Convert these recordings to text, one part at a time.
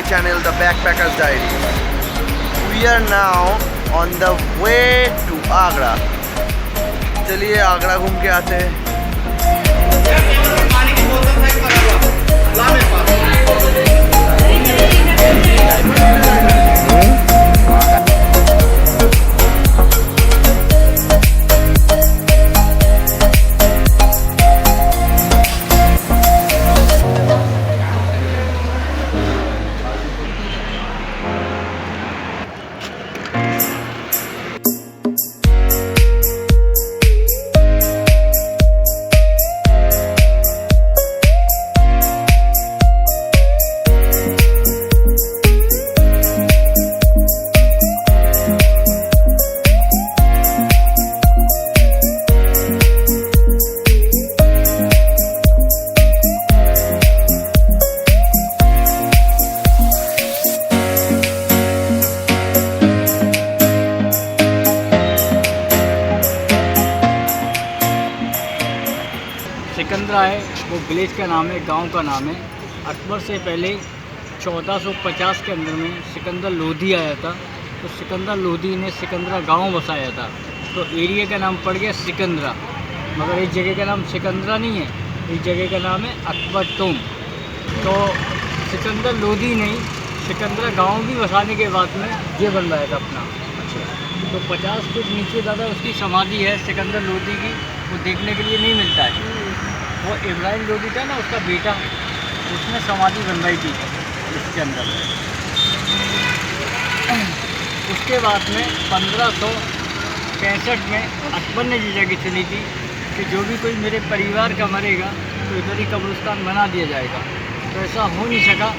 channel The Backpackers Diary. We are now on the way to Agra. चलिए आगरा घूम के आते हैं। सिकंदरा है वो विलेज का नाम है, गांव का नाम है। अकबर से पहले 1450 के अंदर में सिकंदर लोधी आया था, तो सिकंदर लोधी ने सिकंदरा गांव बसाया था, तो एरिया का नाम पड़ गया सिकंदरा। मगर इस जगह का नाम सिकंदरा नहीं है, इस जगह का नाम है अकबर टोम। तो सिकंदर लोधी ने सिकंदरा गांव भी बसाने के बाद में ये बनवाया था अपना। तो 50 फुट नीचे दादा उसकी समाधि है सिकंदर लोधी की, वो देखने के लिए नहीं मिलता है। वो इब्राहिम लोधी था ना, उसका बेटा, उसने समाधि बनवाई थी इसके अंदर। उसके बाद में 1565 में अकबर ने ये जगह चुनी थी कि जो भी कोई मेरे परिवार का मरेगा तो इधर ही कब्रिस्तान बना दिया जाएगा। तो ऐसा हो नहीं सका,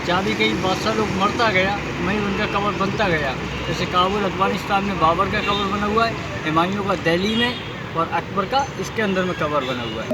जहाँ भी कई बादशाह लोग मरता गया वहीं उनका कब्र बनता गया। जैसे काबुल अफगानिस्तान में बाबर का कब्र बना हुआ है, हुमायूं का दिल्ली में, और अकबर का इसके अंदर में कब्र बना हुआ है।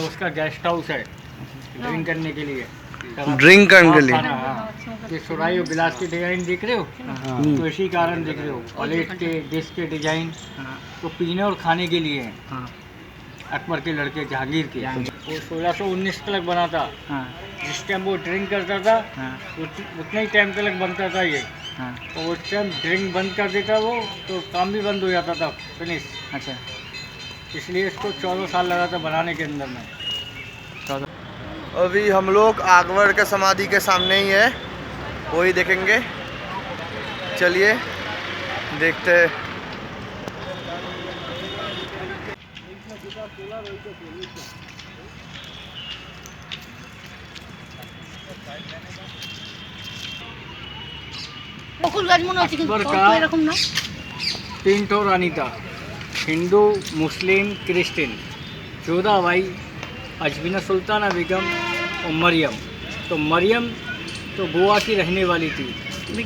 उसका गेस्ट हाउस है ड्रिंक करने के लिए। ड्रिंक करने के लिए ये सुराही और गिलास की डिजाइन देख रहे हो, तो इसी कारण देख रहे हो। प्लेट के डिश के डिजाइन तो पीने और खाने के लिए हैं। अकबर के लड़के जहांगीर के, वो 1619 तक बना था। जिस टाइम वो ड्रिंक करता था उतने ही टाइम तक बनता था ये। हाँ। और वो टाइम ड्रिंक बंद कर देता वो तो काम भी बंद हो जाता था, फिनिश। अच्छा, इसलिए इसको 14 साल लगा था बनाने के अंदर में। 14। अभी हम लोग अकबर के समाधि के सामने ही है, वही देखेंगे। चलिए देखते हैं। अकबर का 3 ठो रानी था, हिंदू, मुस्लिम, क्रिश्चियन। 14 भाई, अजमीना सुल्ताना बेगम और मरियम। तो मरियम तो गोवा की रहने वाली थी,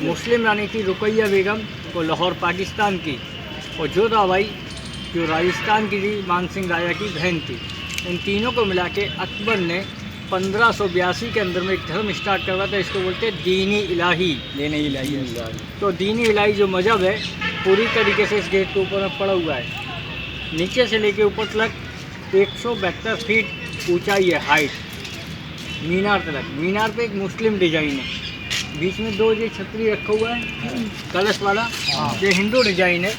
मुस्लिम रानी थी रुकैया बेगम, वो लाहौर पाकिस्तान की। और जोधा भाई जो राजस्थान की थी, मानसिंह राजा की बहन थी। इन तीनों को मिला के अकबर ने 1582 के अंदर में एक धर्म स्टार्ट करवा था, इसको बोलते हैं दीनी इलाही। तो दीनी इलाही जो मज़हब है पूरी तरीके से इस गेट के ऊपर में पड़ा हुआ है। नीचे से लेके ऊपर तक 172 फीट ऊंचाई है, हाइट, मीनार तक। मीनार पे एक मुस्लिम डिजाइन है, बीच में 2 ये छतरी रखा हुआ है कलश वाला, ये हिंदू डिजाइन है।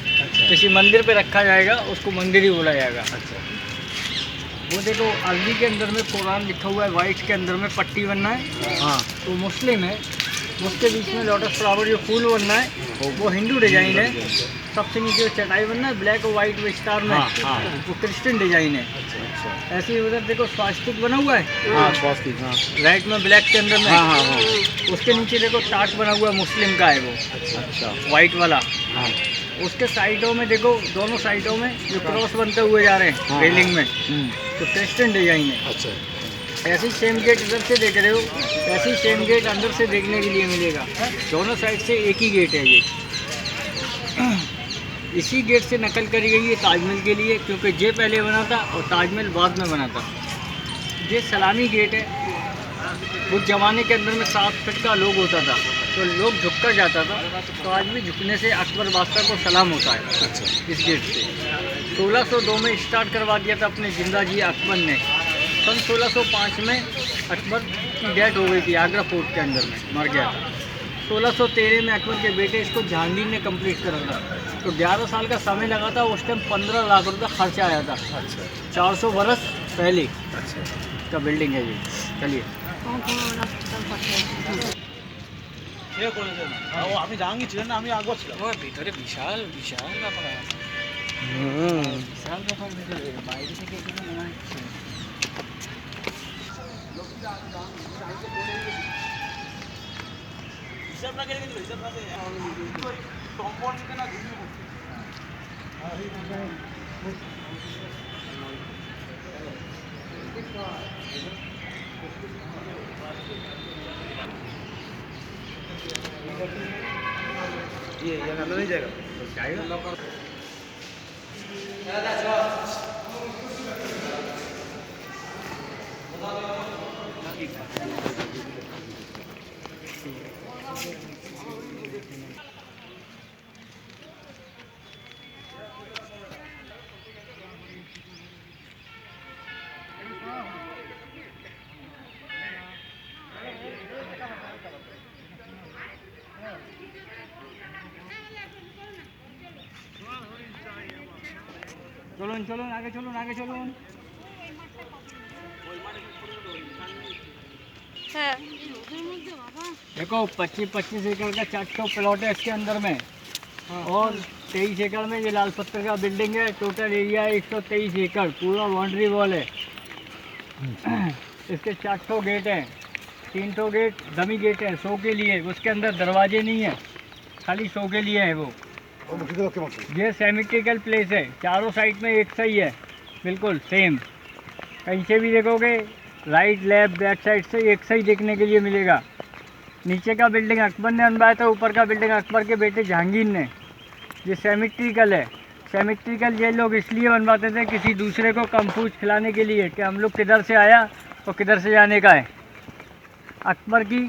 किसी मंदिर पे रखा जाएगा उसको मंदिर ही बोला जाएगा। वो देखो अरबी के अंदर में कुरान लिखा हुआ है, वाइट के अंदर में पट्टी बनना है। हाँ, वो मुस्लिम है। उसके बीच में लोटस फ्लावर जो फूल बनना है वो हिंदू डिजाइन है। सबसे नीचे जो चटाई बनना है ब्लैक और वाइट स्टार में, वो क्रिश्चियन डिजाइन है। ऐसे ही उधर देखो स्वास्तिक बना हुआ है, स्वास्तिक, राइट में ब्लैक के अंदर में। उसके नीचे देखो टाट बना हुआ है, मुस्लिम का है वो, अच्छा, वाइट वाला। उसके साइडों में देखो, दोनों साइडों में जो क्रॉस बनते हुए जा रहे हैं रेलिंग में, तो क्रिश्चियन डिजाइन है। अच्छा, ऐसी सेम गेट इधर से देख रहे हो, ऐसी सेम गेट अंदर से देखने के लिए मिलेगा। दोनों साइड से एक ही गेट है ये। इसी गेट से नकल करी गई है ताजमहल के लिए, क्योंकि ये पहले बना था और ताजमहल बाद में बना था। ये सलामी गेट है। उस ज़माने के अंदर में 7 फीट का लोग होता था, तो लोग झुक कर जाता था, तो आज भी झुकने से अकबर बादशाह को सलाम होता है। अच्छा, इस गेट से 1602 में स्टार्ट करवा दिया था अपने जिंदाजी अकबर ने। सन 1605 में अकबर की डेथ हो गई थी, आगरा फोर्ट के अंदर में मर गया था। 1613 में अकबर के बेटे इसको जहांगीर ने कंप्लीट करा था, तो 11 साल का समय लगा था। उस टाइम 15 लाख रुपये खर्चा आया था। अच्छा, 400 बरस पहले का बिल्डिंग है ये। चलिए আমি জাহাঙ্গীর ছিলেন না, আমি আকবর ছিলাম। ভিতরে বিশাল বিশাল ব্যাপার আছে, বিশাল ব্যাপার ভিতরে, বাইরে থেকে এগুলো মনে হচ্ছে। হিসাব না গেলে কিন্তু হিসাব না কম্পাউন্ড না ঘুমিয়ে পড়ছে। ये अंदर नहीं जाएगा, চলুন চলুন আগে চলুন, আগে চলুন। देखो 25-25 एकड़ का 4 प्लॉट है इसके अंदर में, और 23 एकड़ में ये लाल पत्थर का बिल्डिंग है। टोटल एरिया है 123 एकड़, पूरा बाउंड्री वॉल है। इसके 4 गेट हैं, 3 गेट डमी गेट है शो के लिए, उसके अंदर दरवाजे नहीं है, खाली शो के लिए है वो। ये सेमिट्रिकल प्लेस है, चारों साइड में एक सही है, बिल्कुल सेम। कहीं से भी देखोगे राइट लेफ्ट बैक साइड से एक सही देखने के लिए मिलेगा। नीचे का बिल्डिंग अकबर ने बनवाया था, ऊपर का बिल्डिंग अकबर के बेटे जहांगीर ने। ये सेमिट्रिकल है। सेमिट्रिकल ये लोग इसलिए बनवाते थे किसी दूसरे को कंफ्यूज खिलाने के लिए कि हम लोग किधर से आया और किधर से जाने का है। अकबर की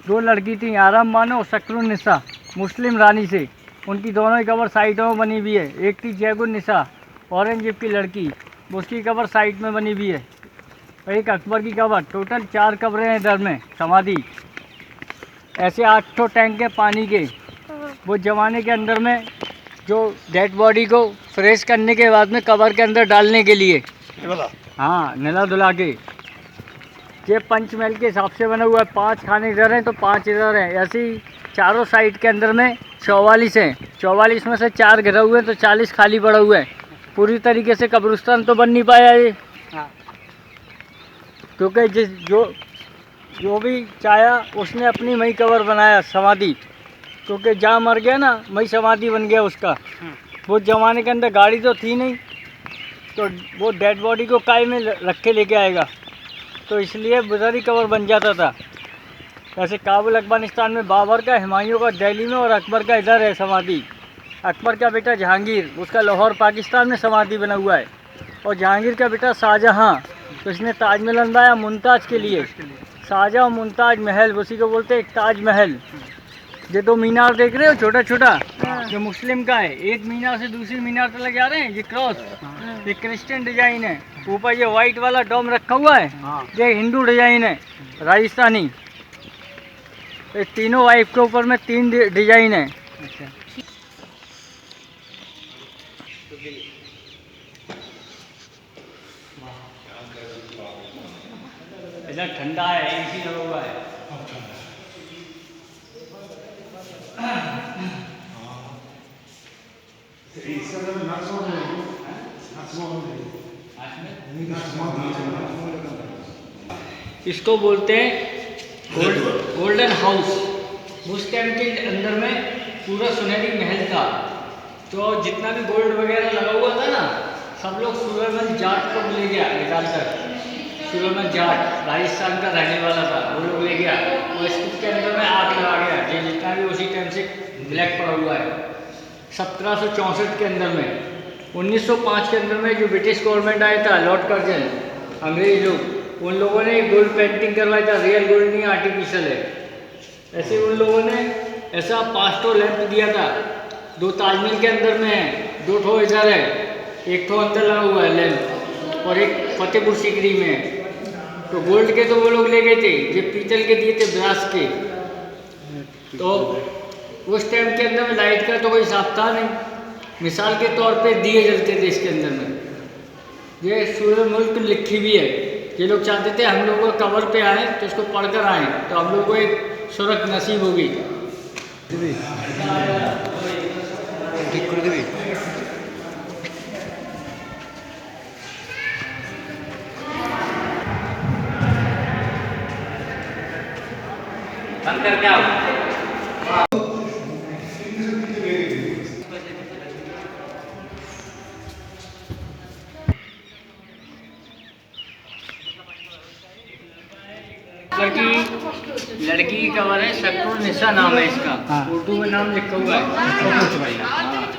2 लड़की थी, आराम बानो और शक्रुन्निसा, मुस्लिम रानी से। उनकी दोनों ही कबर साइडों में बनी हुई है। एक थी जैगुन्निसा, औरंगजेब की लड़की, उसकी कबर साइड में बनी हुई है। एक अकबर की कबर। टोटल 4 कब्रें हैं इधर में समाधि। ऐसे 8 टैंक है पानी के, वो ज़माने के अंदर में जो डेड बॉडी को फ्रेश करने के बाद में कबर के अंदर डालने के लिए, हाँ, नला धुला के। ये पंचमहल के हिसाब से बना हुआ है, 5 खाने इधर हैं तो 5 इधर हैं, ऐसे ही चारों साइड के अंदर में 44 हैं। 44 में से 4 घिरे हुए हैं तो 40 खाली पड़ा हुआ है। पूरी तरीके से कब्रिस्तान तो बन नहीं पाया ये, क्योंकि जो भी चाहा उसने अपनी मई कबर बनाया, समाधि, क्योंकि जहाँ मर गया ना मई समाधि बन गया उसका। वो ज़माने के अंदर गाड़ी तो थी नहीं, तो वो डेड बॉडी को काय में रख के लेके आएगा, तो इसलिए उधर ही कबर बन जाता था। जैसे काबुल अफगानिस्तान में बाबर का, हुमायूं का दिल्ली में, और अकबर का इधर है समाधि। अकबर का बेटा जहांगीर, उसका लाहौर पाकिस्तान में समाधि बना हुआ है। और जहांगीर का बेटा शाहजहाँ, तो इसने ताजमहल बनवाया मुमताज़ के लिए। शाहजहाँ और मुमताज़ महल, उसी को बोलते हैं एक ताजमहल। ये 2 मीनार देख रहे हो छोटा छोटा, जो मुस्लिम का है, एक मीनार से दूसरी मीनार तक जा रहे हैं, ये क्रॉस, ये क्रिश्चियन डिजाइन है। ऊपर ये वाइट वाला डोम रखा हुआ है, ये हिंदू डिजाइन है, राजस्थानी। ये तीनों वाइफ के ऊपर में 3 डिजाइन है। इधर ठंडा है, एसी लगा हुआ है। इसको बोलते हैं गोल्डन हाउस। उस टाइम के अंदर में पूरा सुनहरी महल था, तो जितना भी गोल्ड वगैरह लगा हुआ था ना, सब लोग सुलेमान जाट को ले गया निकाल कर। सुलेमान जाट राजस्थान का रहने वाला था, वो लोग ले गया, और इसके अंदर में आग लगा गया। ये जितना भी उसी टाइम से ब्लैक पड़ा हुआ है। 1764 के अंदर में, 1905 के अंदर में जो ब्रिटिश गवर्नमेंट आया था, लॉर्ड कर्जन, अंग्रेज लोग, उन लोगों ने गोल्ड पेंटिंग करवाया था। रियल गोल्ड नहीं, आर्टिफिशियल है। ऐसे उन लोगों ने ऐसा 5 ठो लैंप दिया था। 2 ताजमहल के अंदर में है, 2 ठो इधर है, 1 ठो अंदर लगा हुआ है लैंप, और एक फतेहपुर सीकरी में है। तो गोल्ड के तो वो लोग ले गए थे, ये पीतल के दिए थे, ब्रास के। तो उस टाइम के अंदर में लाइट का तो कोई हिसाब था नहीं। मिसाल के तौर पे दिए जलते थे इसके अंदर में। ये सूर्य मुल्क लिखी भी है। ये लोग चाहते थे हम लोग कबर पे आए तो इसको पढ़कर आए, तो हम लोग को एक सुरख नसीब होगी। अंदर क्या लड़की की कबर है, शक्रुल निसा नाम है इसका। उर्दू में नाम लिखा हुआ है।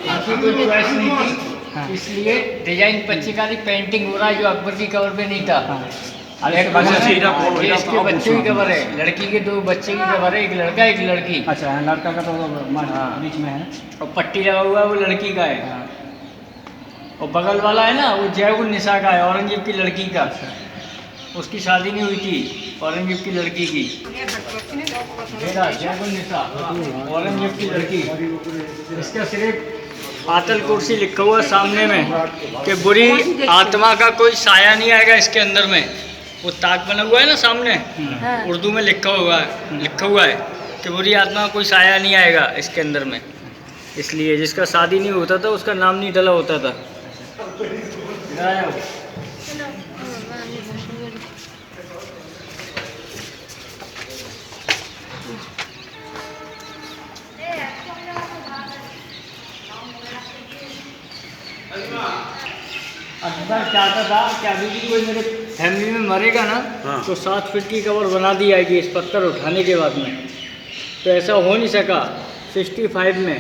आपकी कोई चॉइस नहीं थी, इसलिए डिजाइन पच्ची का पेंटिंग हो रहा है, जो अकबर की कबर पे नहीं था। ये इसके बच्चे की कबर है, लड़की के 2 बच्चे की कबर है, एक लड़का एक लड़की। अच्छा, लड़का का तो बीच में है, और पट्टी लगा हुआ है, वो लड़की का है। और बगल वाला है ना, वो जयगुल निसा का है, औरंगजेब की लड़की का। उसकी शादी नहीं हुई थी औरंगजेब की लड़की की। जयगुल निसा, औरंगजेब की लड़की। इसका सिर्फ आतल कुर्सी लिखा हुआ सामने में कि बुरी आत्मा का कोई साया नहीं आएगा इसके अंदर में। वो ताक बना हुआ है ना सामने, उर्दू में लिखा हुआ है कि बुरी आत्मा का कोई साया नहीं आएगा इसके अंदर में। इसलिए जिसका शादी नहीं होता था उसका नाम नहीं डला होता था। अकबर चाहता था कि अभी भी कोई मेरे फैमिली में मरेगा ना, तो 7 फीट की कबर बना दी जाएगी इस पत्थर उठाने के बाद में। तो ऐसा हो नहीं सका। 65 में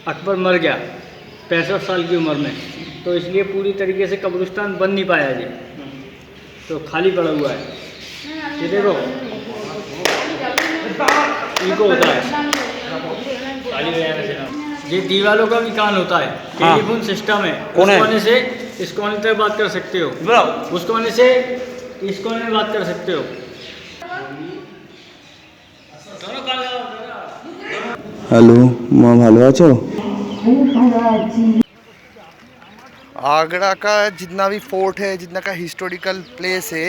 अकबर मर गया 65 साल की उम्र में, तो इसलिए पूरी तरीके से कब्रिस्तान बन नहीं पाया जी, तो खाली पड़ा हुआ है। ये देखो इको होता है खाली वगैरह से ना। ये दीवालों का भी कान होता है। टेलीफोन सिस्टम है, उस कोने से इस कोने तक बात कर सकते हो, उस कोने से इस कोने में बात कर सकते हो। दोनों कान लगाओ। हेलो माँ ভালো আছো? आगरा का जितना भी फोर्ट है, जितना का हिस्टोरिकल प्लेस है,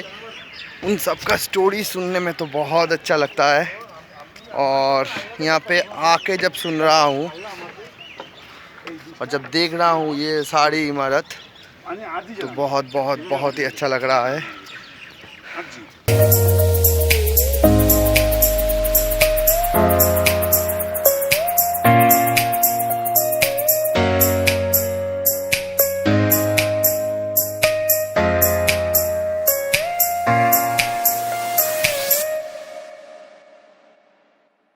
उन सब का स्टोरी सुनने में तो बहुत अच्छा लगता है। और यहाँ पे आके जब सुन रहा हूँ और जब देख रहा हूँ ये सारी इमारत, तो बहुत बहुत बहुत ही अच्छा लग रहा है।